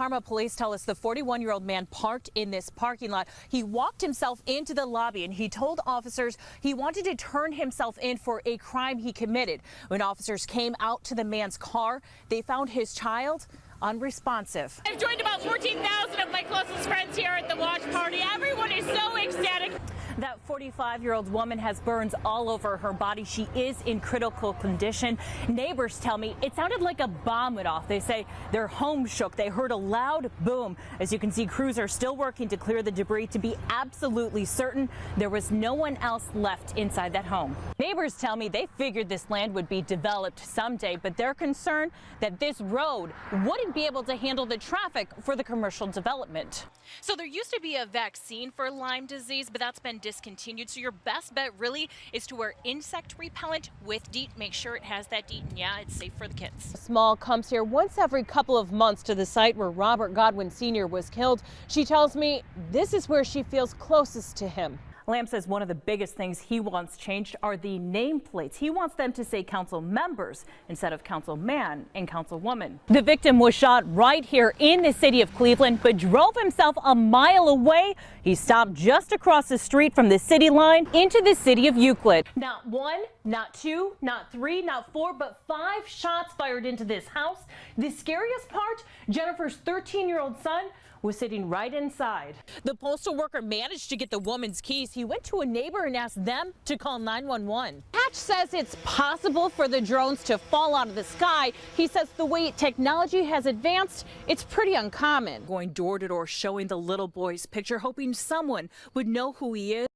Parma police tell us the 41-year-old man parked in this parking lot. He walked himself into the lobby and he told officers he wanted to turn himself in for a crime he committed. When officers came out to the man's car, they found his child unresponsive. I've joined about 14,000 of my closest friends here at the watch party. Everyone is so ecstatic. That 45-year-old woman has burns all over her body. She is in critical condition. Neighbors tell me it sounded like a bomb went off. They say their home shook. They heard a loud boom. As you can see, crews are still working to clear the debris to be absolutely certain there was no one else left inside that home. Neighbors tell me they figured this land would be developed someday, but they're concerned that this road wouldn't be able to handle the traffic for the commercial development. So there used to be a vaccine for Lyme disease, but that's been discontinued. So your best bet really is to wear insect repellent with DEET. Make sure it has that DEET, and yeah, it's safe for the kids. Small comes here once every couple of months to the site where Robert Godwin Sr. was killed. She tells me this is where she feels closest to him. Lamb says one of the biggest things he wants changed are the nameplates. He wants them to say council members instead of councilman and councilwoman. The victim was shot right here in the city of Cleveland, but drove himself a mile away. He stopped just across the street from the city line into the city of Euclid. Not one, not two, not three, not four, but 5 shots fired into this house. The scariest part, Jennifer's 13-year-old son was sitting right inside. The postal worker managed to get the woman's keys. He went to a neighbor and asked them to call 911. Hatch says it's possible for the drones to fall out of the sky. He says the way technology has advanced, it's pretty uncommon. Going door to door showing the little boy's picture, hoping someone would know who he is.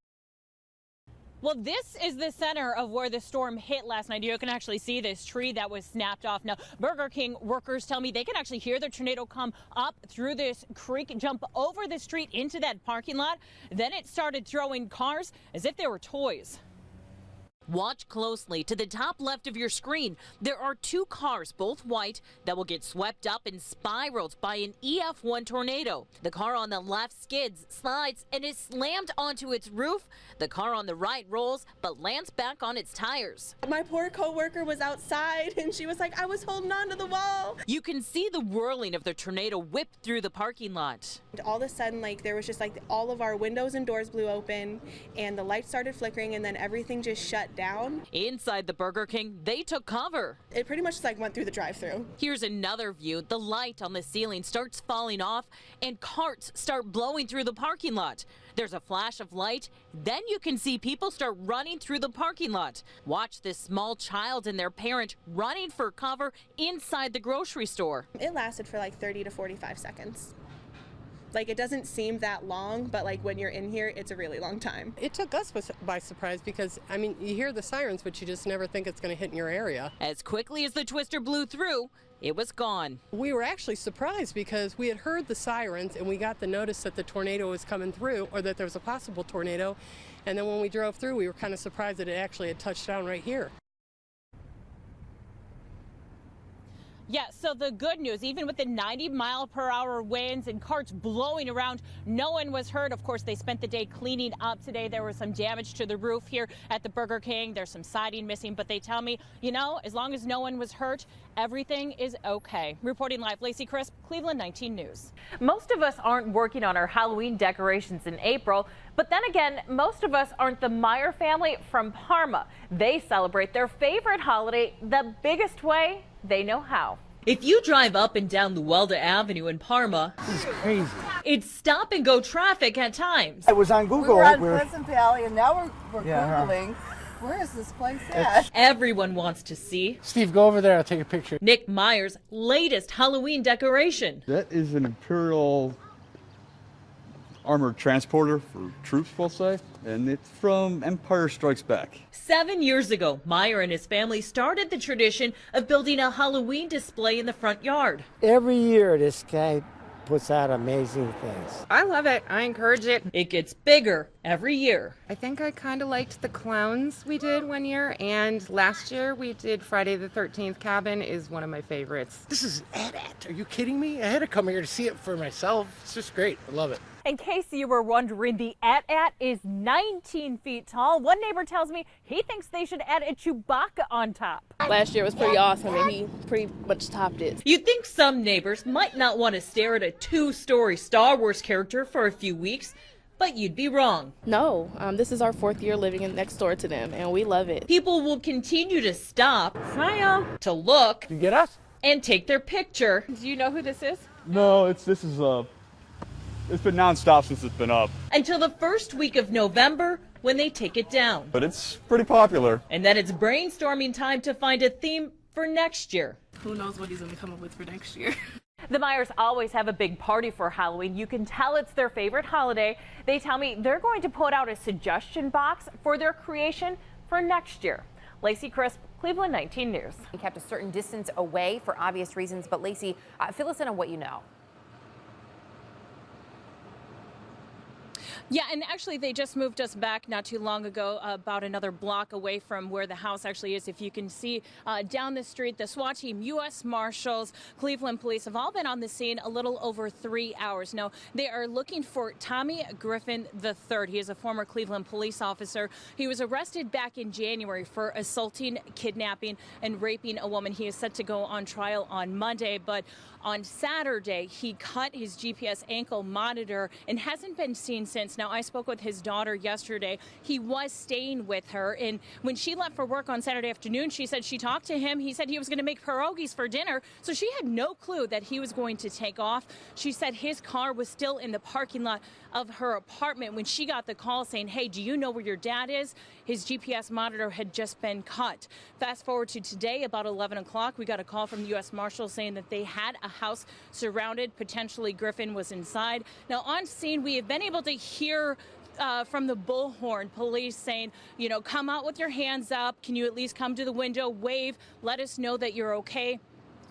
Well, this is the center of where the storm hit last night. You can actually see this tree that was snapped off. Now, Burger King workers tell me they can actually hear the tornado come up through this creek, jump over the street into that parking lot. Then it started throwing cars as if they were toys. Watch closely to the top left of your screen. There are 2 cars, both white, that will get swept up and spiraled by an EF1 tornado. The car on the left skids, slides, and is slammed onto its roof. The car on the right rolls, but lands back on its tires. My poor coworker was outside and she was like, I was holding on to the wall. You can see the whirling of the tornado whip through the parking lot. All of a sudden, there was just all of our windows and doors blew open and the lights started flickering and then everything just shut down. Inside the Burger King, they took cover. It pretty much went through the drive-thru. Here's another view. The light on the ceiling starts falling off and carts start blowing through the parking lot. There's a flash of light. Then you can see people start running through the parking lot. Watch this small child and their parent running for cover inside the grocery store. It lasted for 30 to 45 seconds. It doesn't seem that long, but when you're in here, it's a really long time. It took us by surprise because, you hear the sirens, but you just never think it's going to hit in your area. As quickly as the twister blew through, it was gone. We were actually surprised because we had heard the sirens and we got the notice that the tornado was coming through or that there was a possible tornado. And then when we drove through, we were kind of surprised that it actually had touched down right here. Yeah, so the good news, even with the 90-mile-per-hour winds and carts blowing around, no one was hurt. Of course, they spent the day cleaning up today. There was some damage to the roof here at the Burger King. There's some siding missing, but they tell me, as long as no one was hurt, everything is okay. Reporting live, Lacey, Cleveland 19 News. Most of us aren't working on our Halloween decorations in April, but then again, most of us aren't the Meyer family from Parma. They celebrate their favorite holiday the biggest way they know how. If you drive up and down Luelda Avenue in Parma, this is crazy. It's stop and go traffic at times. It was on Google. We were on Pleasant Valley, and now we're Googling. Where is this place at? Everyone wants to see Steve, go over there. I'll take a picture. Nick Meyer's latest Halloween decoration. That is an Imperial armored transporter for troops, we'll say, and it's from Empire Strikes Back. 7 years ago, Meyer and his family started the tradition of building a Halloween display in the front yard. Every year this guy puts out amazing things. I love it. I encourage it. It gets bigger every year. I think I kind of liked the clowns we did one year, and last year we did Friday the 13th Cabin is one of my favorites. This is AT-AT. Are you kidding me? I had to come here to see it for myself. It's just great. I love it. In case you were wondering, the AT-AT is 19 feet tall. One neighbor tells me he thinks they should add a Chewbacca on top. Last year was pretty awesome, and he pretty much topped it. You'd think some neighbors might not want to stare at a 2-story Star Wars character for a few weeks, but you'd be wrong. No, this is our 4th year living next door to them, and we love it. People will continue to stop, smile, to look, You get us? and take their picture. Do you know who this is? No, it's been nonstop since it's been up. Until the first week of November, when they take it down. But it's pretty popular. And then it's brainstorming time to find a theme for next year. Who knows what he's going to come up with for next year. The Meyers always have a big party for Halloween. You can tell it's their favorite holiday. They tell me they're going to put out a suggestion box for their creation for next year. Lacey, Crisp, Cleveland 19 News. We kept a certain distance away for obvious reasons, but Lacey, fill us in on what you know. Yeah, and actually they just moved us back not too long ago, about another block away from where the house actually is. If you can see down the street, the SWAT team, U.S. Marshals, Cleveland Police have all been on the scene a little over 3 hours. Now, they are looking for Tommy Griffin III. He is a former Cleveland police officer. He was arrested back in January for assaulting, kidnapping, and raping a woman. He is set to go on trial on Monday, but on Saturday, he cut his GPS ankle monitor and hasn't been seen since. Now, I spoke with his daughter yesterday. He was staying with her, and when she left for work on Saturday afternoon, she said she talked to him. He said he was going to make pierogies for dinner, so she had no clue that he was going to take off. She said his car was still in the parking lot of her apartment when she got the call saying, hey, do you know where your dad is? His GPS monitor had just been cut. Fast forward to today, about 11 o'clock, we got a call from the U.S. Marshals saying that they had a house surrounded. Potentially Griffin was inside. Now, on scene, we have been able to hear from the bullhorn police saying, you know, come out with your hands up. Can you at least come to the window, wave, let us know that you're okay?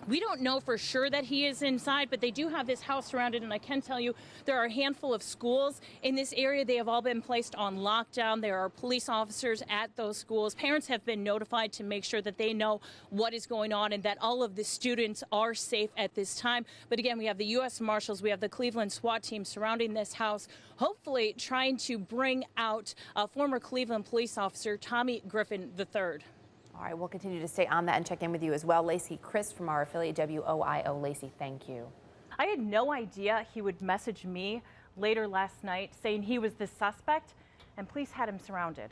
We don't know for sure that he is inside, but they do have this house surrounded, and I can tell you there are a handful of schools in this area. They have all been placed on lockdown. There are police officers at those schools. Parents have been notified to make sure that they know what is going on and that all of the students are safe at this time. But again, we have the U.S. Marshals, we have the Cleveland SWAT team surrounding this house, hopefully trying to bring out former Cleveland police officer Tommy Griffin III. All right, we'll continue to stay on that and check in with you as well. Lacey Crisp from our affiliate WOIO. Lacey, thank you. I had no idea he would message me later last night saying he was the suspect, and police had him surrounded.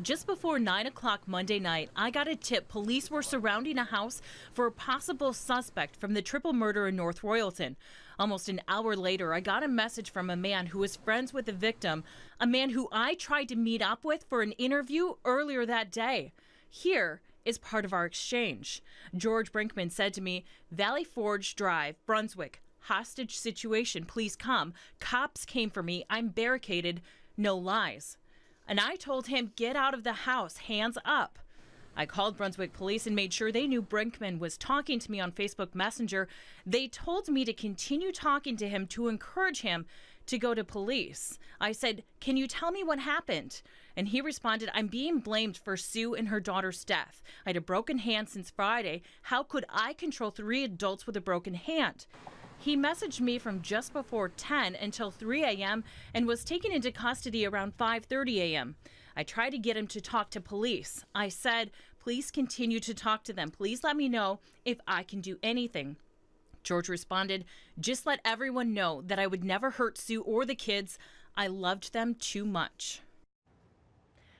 Just before 9 o'clock Monday night, I got a tip police were surrounding a house for a possible suspect from the triple murder in North Royalton. Almost an hour later, I got a message from a man who was friends with the victim, a man who I tried to meet up with for an interview earlier that day. Here is part of our exchange. George Brinkman said to me, Valley Forge Drive, Brunswick, hostage situation, please come. Cops came for me. I'm barricaded. No lies. And I told him, get out of the house, hands up. I called Brunswick police and made sure they knew Brinkman was talking to me on Facebook Messenger. They told me to continue talking to him to encourage him to go to police. I said, can you tell me what happened? And he responded, I'm being blamed for Sue and her daughter's death. I had a broken hand since Friday. How could I control 3 adults with a broken hand? He messaged me from just before 10 until 3 a.m. and was taken into custody around 5:30 a.m. I tried to get him to talk to police. I said, please continue to talk to them. Please let me know if I can do anything. George responded, just let everyone know that I would never hurt Sue or the kids. I loved them too much.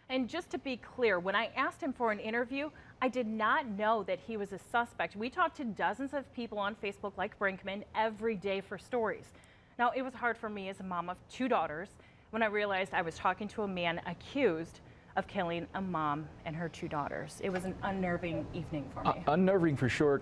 And just to be clear, when I asked him for an interview, I did not know that he was a suspect. We talked to dozens of people on Facebook like Brinkman every day for stories. Now, it was hard for me as a mom of 2 daughters when I realized I was talking to a man accused of killing a mom and her 2 daughters. It was an unnerving evening for me. Unnerving for sure.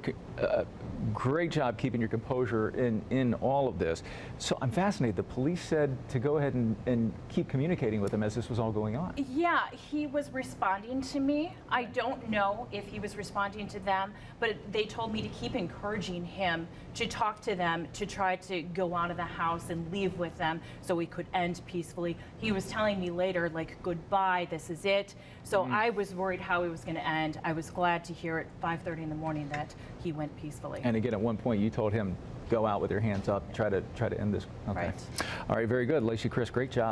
great job keeping your composure in all of this. So I'm fascinated. The police said to go ahead and keep communicating with him as this was all going on. Yeah, he was responding to me. I don't know if he was responding to them, but they told me to keep encouraging him to talk to them, to try to go out of the house and leave with them so we could end peacefully. He was telling me later, like, goodbye, this is it. So I was worried how it was going to end. I was glad to hear at 5:30 in the morning that he went peacefully. And again, at one point you told him, go out with your hands up, try to end this. Okay. Right. All right, very good. Lacey, Chris, great job.